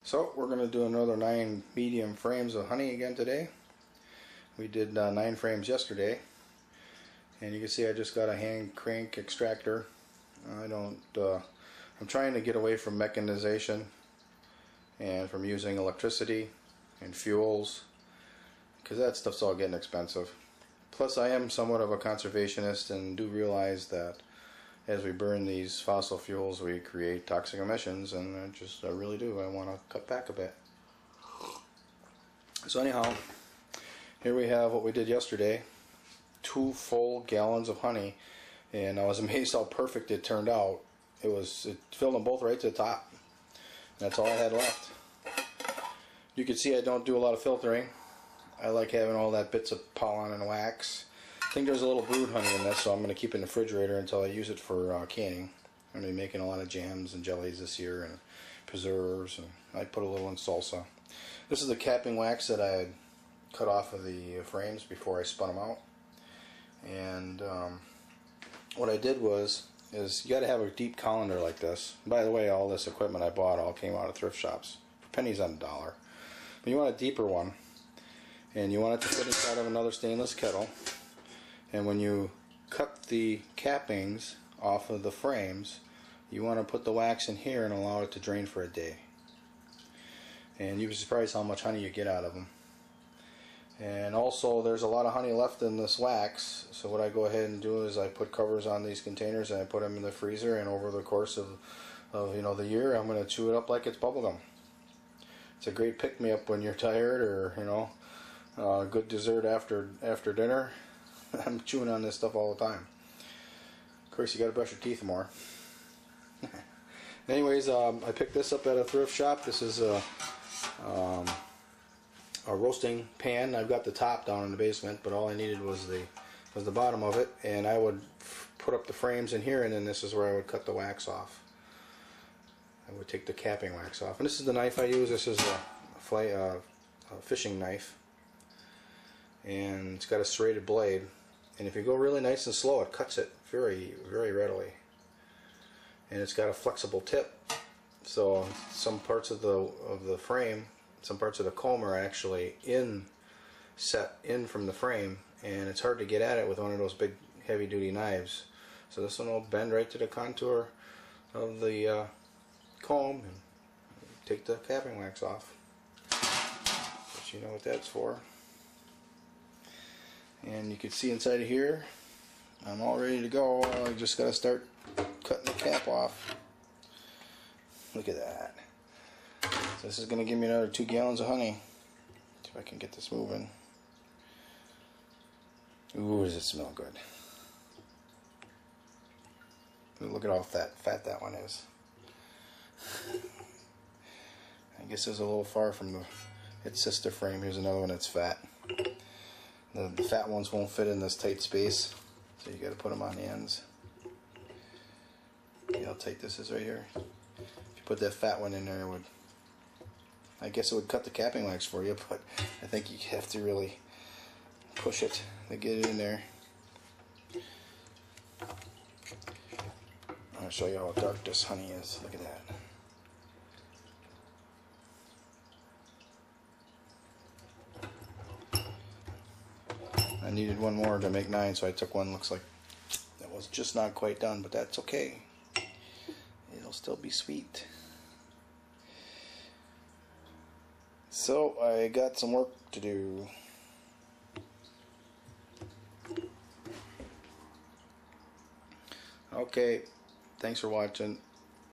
So we're going to do another 9 medium frames of honey again today. We did 9 frames yesterday, and you can see I just got a hand crank extractor. I'm trying to get away from mechanization and from using electricity and fuels, because that stuff's all getting expensive. Plus I am somewhat of a conservationist and do realize that as we burn these fossil fuels we create toxic emissions, and I really do. I want to cut back a bit. So anyhow, here we have what we did yesterday. 2 full gallons of honey, and I was amazed how perfect it turned out. It filled them both right to the top. That's all I had left. You can see I don't do a lot of filtering. I like having all that bits of pollen and wax. I think there's a little brood honey in this, so I'm going to keep it in the refrigerator until I use it for canning. I'm going to be making a lot of jams and jellies this year, and preserves, and I put a little in salsa. This is the capping wax that I had cut off of the frames before I spun them out. And what I did is you got to have a deep colander like this. By the way, all this equipment I bought all came out of thrift shops for pennies on the dollar. But you want a deeper one, and you want it to fit inside of another stainless kettle. And when you cut the cappings off of the frames, you want to put the wax in here and allow it to drain for a day. And you'd be surprised how much honey you get out of them. And also, there's a lot of honey left in this wax, so what I go ahead and do is I put covers on these containers and I put them in the freezer, and over the course of the year, I'm going to chew it up like it's bubblegum. It's a great pick-me-up when you're tired, or a good dessert after dinner. I'm chewing on this stuff all the time. Of course, you got to brush your teeth more. Anyways, I picked this up at a thrift shop. This is a roasting pan. I've got the top down in the basement, but all I needed was the bottom of it, and I would put up the frames in here, and then this is where I would cut the wax off. I would take the capping wax off, and this is the knife I use. This is a fishing knife, and it's got a serrated blade, and if you go really nice and slow, it cuts it very, very readily. And it's got a flexible tip, so some parts of the frame, some parts of the comb are actually set in from the frame, and it's hard to get at it with one of those big heavy-duty knives. So this one will bend right to the contour of the comb and take the capping wax off. But you know what that's for. And you can see inside of here, I'm all ready to go. I just got to start cutting the cap off. Look at that. So this is going to give me another 2 gallons of honey. See if I can get this moving. Ooh, does it smell good. Look at how fat that one is. I guess it's a little far from its sister frame. Here's another one that's fat. The fat ones won't fit in this tight space, so you got to put them on the ends. See how tight this is right here? If you put that fat one in there, I guess it would cut the capping wax for you, but I think you have to really push it to get it in there. I'll show you how dark this honey is. Look at that. I needed one more to make 9, so I took one. Looks like that was just not quite done, but that's okay. It'll still be sweet. So I got some work to do. Okay, thanks for watching.